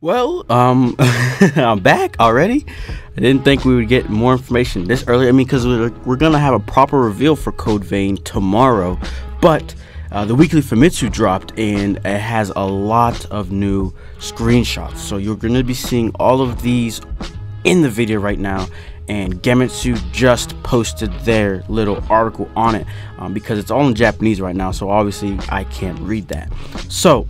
Well, I'm back already. I didn't think we would get more information this early. I mean, because we're gonna have a proper reveal for Code Vein tomorrow, but the weekly Famitsu dropped, and it has a lot of new screenshots. So you're gonna be seeing all of these in the video right now. And JAMSQUAD just posted their little article on it because it's all in Japanese right now. So obviously I can't read that. So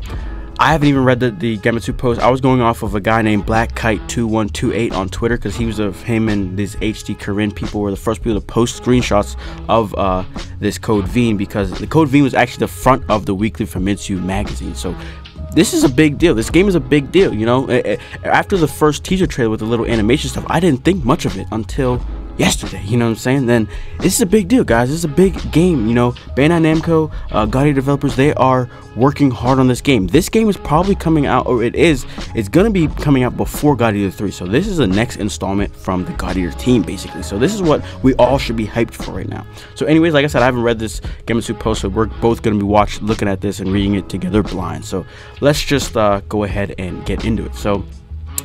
I haven't even read the JAMSQUAD post. I was going off of a guy named BlackKite2128 on Twitter because he was him and these HD Korean people were the first people to post screenshots of this Code Vein, because the Code Vein was actually the front of the weekly Famitsu magazine. So this is a big deal. This game is a big deal, you know. After the first teaser trailer with the little animation stuff, I didn't think much of it until yesterday, you know what I'm saying? Then this is a big deal, guys. This is a big game, you know. Bandai Namco, God Eater developers, they are working hard on this game. This game is probably coming out, or it's gonna be coming out before God Eater 3. So this is the next installment from the God Eater team, basically. So this is what we all should be hyped for right now. So anyways, like I said, I haven't read this JAMSQUAD post, so we're both gonna be looking at this and reading it together blind. So let's just go ahead and get into it. So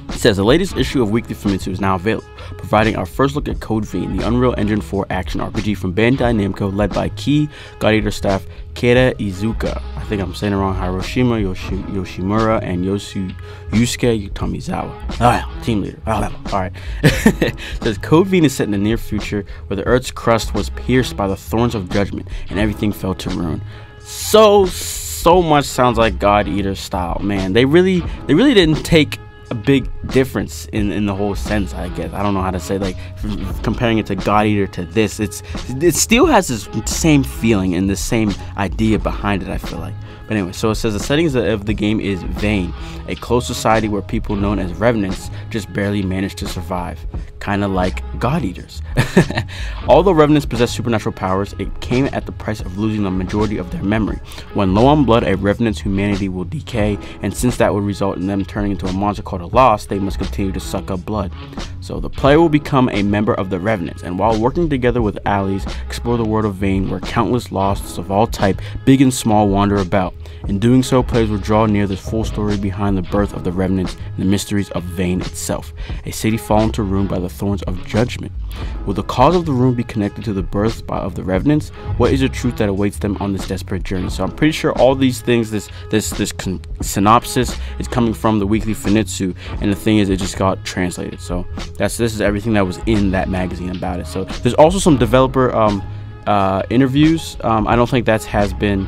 it says the latest issue of Weekly Famitsu is now available, providing our first look at Code Vein, the Unreal Engine 4 action RPG from Bandai Namco, led by key God Eater staff Keita Iizuka. I think I'm saying it wrong. Hiroshima Yoshimura and Yusuke Tomizawa. Team leader. Alright. It says Code Vein is set in the near future where the Earth's crust was pierced by the thorns of judgment and everything fell to ruin. So much sounds like God Eater style, man. They really didn't take a big difference in the whole sense, I guess. I don't know how to say, like, comparing it to God Eater to this, it still has this same feeling and the same idea behind it, I feel like. But anyway, so it says the settings of the game is Vein, a closed society where people known as revenants just barely manage to survive, kind of like God Eaters. Although revenants possess supernatural powers, it came at the price of losing the majority of their memory. When low on blood, a revenant's humanity will decay, and since that would result in them turning into a monster called a Lost, they must continue to suck up blood. So the player will become a member of the revenants, and while working together with allies, explore the world of Vein, where countless losts of all type, big and small, wander about. In doing so, players will draw near the full story behind the birth of the revenants and the mysteries of Vein itself, a city fallen to ruin by the thorns of judgment. Will the cause of the ruin be connected to the birth of the revenants? What is the truth that awaits them on this desperate journey? So I'm pretty sure all these things, this synopsis is coming from the weekly Famitsu, and the thing is, it just got translated. So this is everything that was in that magazine about it. So there's also some developer interviews. I don't think that has been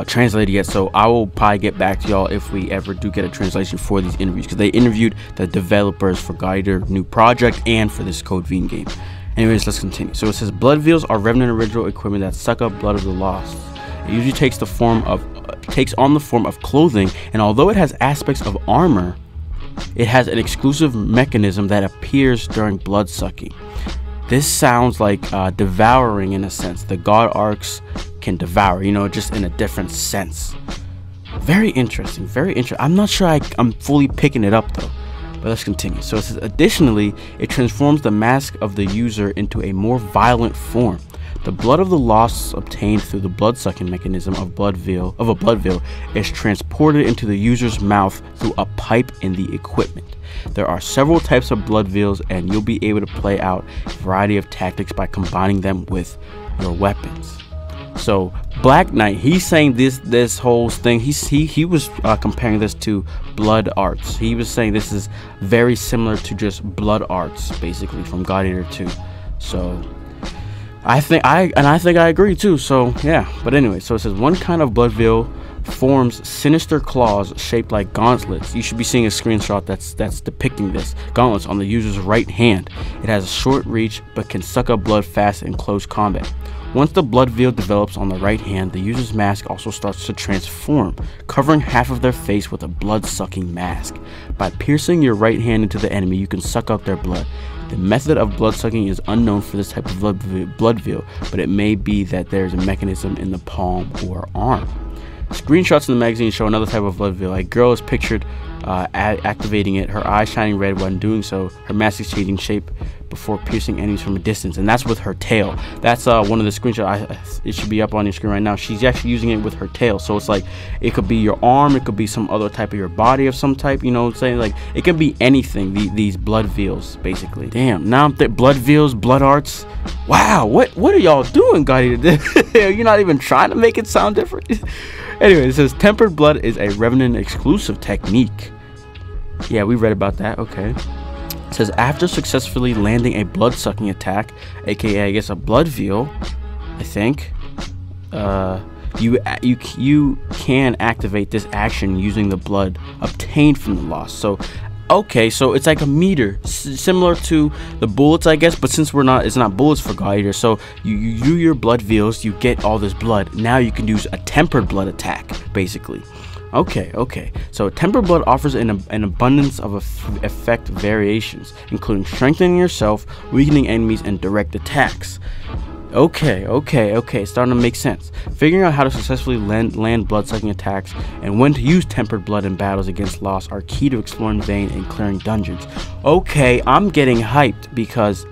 translated yet, so I will probably get back to y'all if we ever do get a translation for these interviews, because they interviewed the developers for God Eater new project and for this Code Vein game. Anyways, let's continue. So it says blood veils are revenant original equipment that suck up blood of the lost. It usually takes on the form of clothing, and although it has aspects of armor, it has an exclusive mechanism that appears during blood sucking. This sounds like devouring in a sense. The God Arcs can devour, you know, just in a different sense. Very interesting, very interesting. I'm not sure I'm fully picking it up though, but let's continue. So it says, additionally, it transforms the mask of the user into a more violent form. The blood of the lost obtained through the blood-sucking mechanism of a blood veil is transported into the user's mouth through a pipe in the equipment. There are several types of blood veils, and you'll be able to play out a variety of tactics by combining them with your weapons. So Black Knight, he's saying this whole thing, he was comparing this to blood arts. He was saying this is very similar to just blood arts, basically, from God Eater 2. So I think I agree too. So yeah, but anyway, so it says one kind of blood veil forms sinister claws shaped like gauntlets. You should be seeing a screenshot that's depicting this. Gauntlets on the user's right hand. It has a short reach but can suck up blood fast in close combat. Once the blood veil develops on the right hand, the user's mask also starts to transform, covering half of their face with a blood-sucking mask. By piercing your right hand into the enemy, you can suck up their blood. The method of blood-sucking is unknown for this type of blood veil, but it may be that there is a mechanism in the palm or arm. Screenshots in the magazine show another type of blood veil. A girl is pictured activating it, her eyes shining red when doing so. Her mask is changing shape before piercing enemies from a distance, and that's with her tail. That's one of the screenshots. It should be up on your screen right now. She's actually using it with her tail, so it's like it could be your arm, it could be some other type of your body of some type, you know what I'm saying? Like it can be anything. These blood veils, basically. Damn, now I'm blood veils, blood arts. Wow, what are y'all doing, Gotti? You're not even trying to make it sound different. Anyway, it says tempered blood is a Revenant exclusive technique. Yeah, we read about that. Okay. It says after successfully landing a blood-sucking attack, aka I guess a blood veil, I think, you can activate this action using the blood obtained from the loss. So, okay, so it's like a meter, similar to the bullets, I guess, but since it's not bullets for God Eater, so you do your blood veils, you get all this blood. Now you can use a tempered blood attack, basically. Okay, so tempered blood offers an abundance of effect variations, including strengthening yourself, weakening enemies, and direct attacks. Okay, starting to make sense. Figuring out how to successfully land blood-sucking attacks and when to use tempered blood in battles against loss are key to exploring Vayne and clearing dungeons. Okay, I'm getting hyped because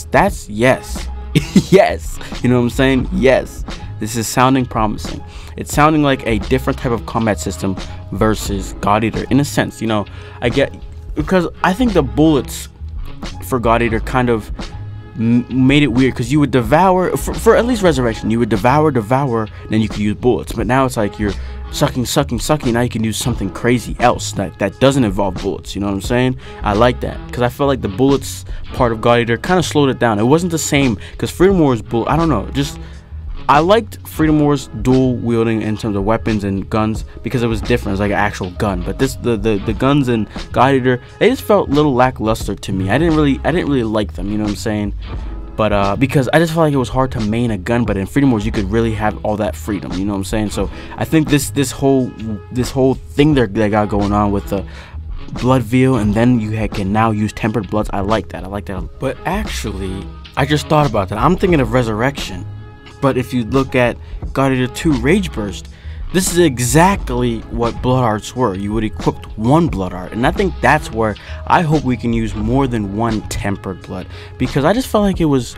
that's yes. Yes, you know what I'm saying? Yes, this is sounding promising. It's sounding like a different type of combat system versus God Eater in a sense, you know. I get, because I think the bullets for God Eater kind of made it weird, because you would devour for at least Resurrection, you would devour, then you could use bullets. But now it's like you're sucking. Now you can use something crazy else that doesn't involve bullets. You know what I'm saying? I like that, because I felt like the bullets part of God Eater kind of slowed it down. It wasn't the same, because Freedom Wars I don't know, just I liked Freedom Wars dual wielding in terms of weapons and guns, because it was different. It was like an actual gun. But this the guns in God Eater, they just felt a little lackluster to me. I didn't really like them, you know what I'm saying? But because I just felt like it was hard to main a gun, but in Freedom Wars you could really have all that freedom, you know what I'm saying? So I think this whole thing they got going on with the blood veil, and then you can now use tempered bloods. I like that. But actually, I just thought about that. I'm thinking of Resurrection. But if you look at God Eater 2 Rage Burst, this is exactly what blood arts were. You would equip one blood art, and I think that's where I hope we can use more than one tempered blood, because I just felt like it was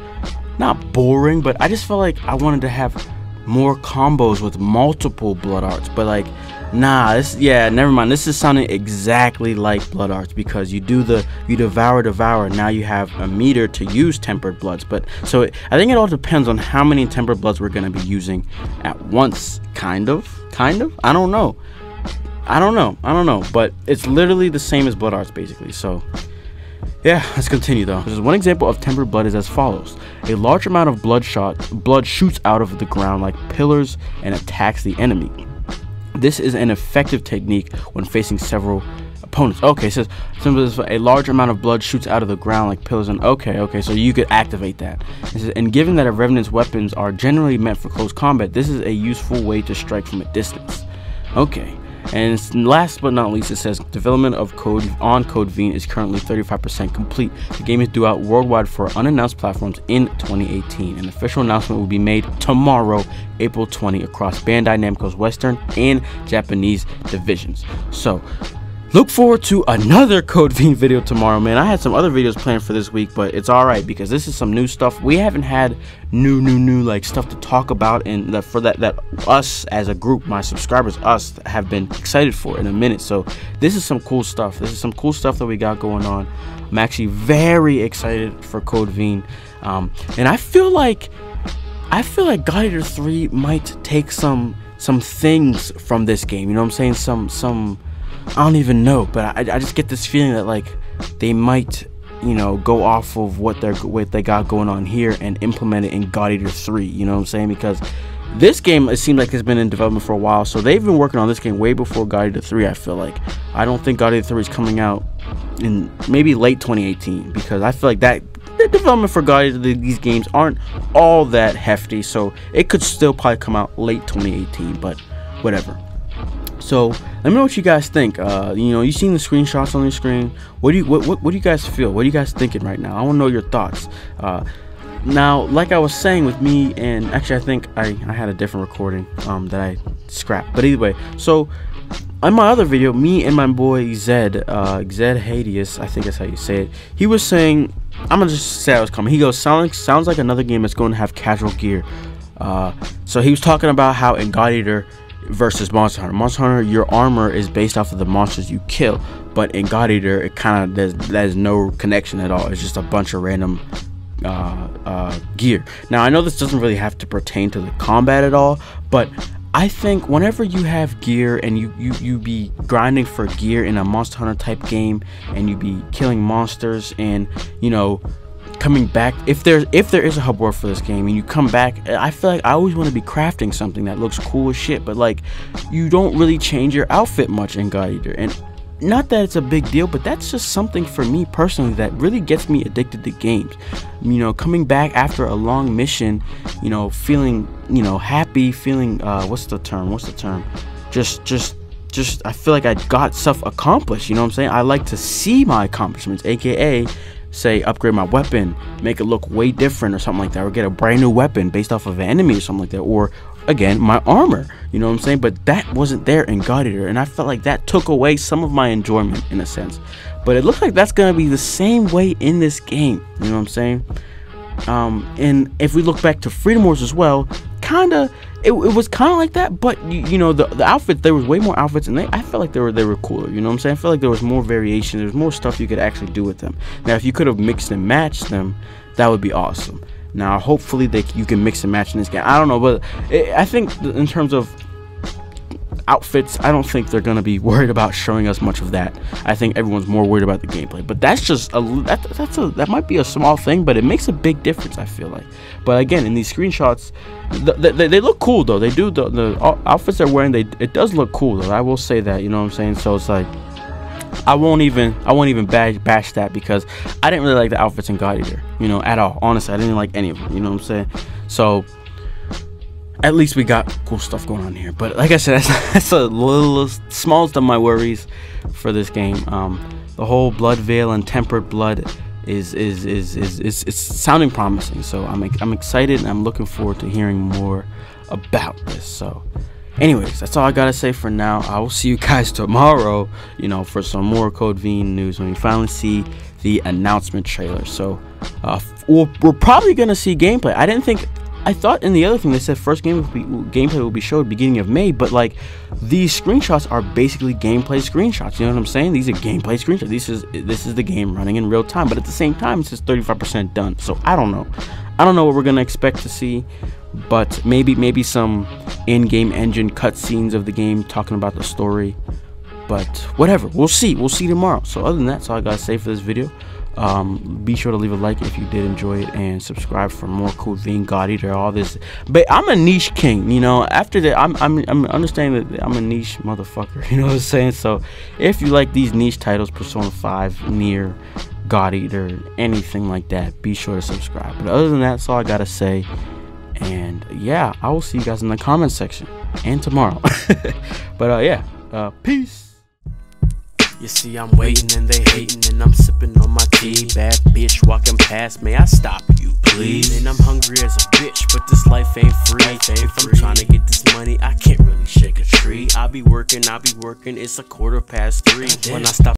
not boring, but I just felt like I wanted to have more combos with multiple blood arts. But like, nah, never mind. This is sounding exactly like blood arts, because you devour. Now you have a meter to use tempered bloods. But so I think it all depends on how many tempered bloods we're going to be using at once. Kind of. I don't know. But it's literally the same as blood arts, basically. So yeah, let's continue though. One example of tempered blood is as follows. A large amount of blood shoots out of the ground like pillars and attacks the enemy. This is an effective technique when facing several opponents. Okay, it says a large amount of blood shoots out of the ground like pillars, and okay, so you could activate that. It says, and given that a Revenant's weapons are generally meant for close combat, this is a useful way to strike from a distance. Okay. And last but not least, it says development of Code Vein is currently 35% complete. The game is due out worldwide for unannounced platforms in 2018. An official announcement will be made tomorrow, April 20, across Bandai Namco's Western and Japanese divisions. So look forward to another Code Vein video tomorrow, man. I had some other videos planned for this week, but it's alright, because this is some new stuff. We haven't had new like stuff to talk about, and that us as a group, my subscribers, us, have been excited for in a minute. So this is some cool stuff. That we got going on. I'm actually very excited for Code Vein, and I feel like God Eater 3 might take some things from this game. You know what I'm saying? Some I don't even know, but I just get this feeling that like they might, you know, go off of what they got going on here and implement it in God Eater 3. You know what I'm saying? Because this game, it seems like it's been in development for a while, so they've been working on this game way before God Eater 3. I feel like I don't think God Eater 3 is coming out in maybe late 2018, because I feel like that the development for God Eater, these games aren't all that hefty, so it could still probably come out late 2018, but whatever. So let me know what you guys think. You know, you seen the screenshots on your screen. What do you guys feel? What are you guys thinking right now? I want to know your thoughts. Now, like I was saying with me, and actually I think I had a different recording that I scrapped. But anyway, so on my other video, me and my boy Zed Hades, I think that's how you say it, he was saying, I'm gonna just say I was coming. He goes, sounds like another game that's going to have casual gear. So he was talking about how in God Eater versus Monster Hunter, your armor is based off of the monsters you kill, but in God Eater, it kind of there's no connection at all. It's just a bunch of random gear. Now I know this doesn't really have to pertain to the combat at all, but I think whenever you have gear and you be grinding for gear in a Monster Hunter type game, and you be killing monsters, and you know, coming back, if there is a hub world for this game and you come back, I feel like I always want to be crafting something that looks cool as shit, but like you don't really change your outfit much in God Eater. And not that it's a big deal, but that's just something for me personally that really gets me addicted to games. You know, coming back after a long mission, you know, feeling, you know, happy, feeling what's the term, just I feel like I got stuff accomplished. You know what I'm saying? I like to see my accomplishments, aka say upgrade my weapon, make it look way different or something like that, or get a brand new weapon based off of an enemy or something like that, or again my armor, you know what I'm saying? But that wasn't there in God Eater, and I felt like that took away some of my enjoyment in a sense. But it looks like that's gonna be the same way in this game, you know what I'm saying? And if we look back to Freedom Wars as well, it was kind of like that, but you know, the outfits, there was way more outfits, and I felt like they were cooler, you know what I'm saying? I felt like there was more variation, there was more stuff you could actually do with them. Now if you could have mixed and matched them, that would be awesome. Now hopefully you can mix and match in this game. I don't know, but I think in terms of outfits, I don't think they're gonna be worried about showing us much of that. I think everyone's more worried about the gameplay, but that's just that might be a small thing, but it makes a big difference, I feel like. But again, in these screenshots, they look cool though. They do, the outfits they're wearing, it does look cool though, I will say that, you know what I'm saying? So it's like I won't even bash that, because I didn't really like the outfits in God Eater, you know, at all. Honestly, I didn't like any of them, you know what I'm saying? So at least we got cool stuff going on here. But like I said, that's a little smallest of my worries for this game. The whole Blood Veil and Tempered Blood is sounding promising. So I'm excited, and I'm looking forward to hearing more about this. So anyways, that's all I gotta say for now. I will see you guys tomorrow, you know, for some more Code Vein news when we finally see the announcement trailer. So we're probably gonna see gameplay. I thought in the other thing they said first gameplay will be showed beginning of May, but like these screenshots are basically gameplay screenshots. You know what I'm saying? These are gameplay screenshots. This is the game running in real time, but at the same time it says 35% done. So I don't know what we're gonna expect to see, but maybe some in-game engine cutscenes of the game talking about the story. But whatever, we'll see tomorrow. So other than that, that's all I gotta say for this video. Be sure to leave a like if you did enjoy it, and subscribe for more Code Vein, God Eater, all this. But I'm a niche king, you know. After that, I'm understanding that I'm a niche motherfucker, you know what I'm saying? So if you like these niche titles, Persona 5, Nier, God Eater, anything like that, be sure to subscribe. But other than that, that's all I gotta say. And yeah, I will see you guys in the comment section and tomorrow. But yeah, peace. You see, I'm waiting and they hating, and I'm sipping on my tea. Bad bitch walking past, may I stop you, please? And I'm hungry as a bitch, but this life ain't free. If I'm trying to get this money, I can't really shake a tree. I be working, it's a 3:15. When I stop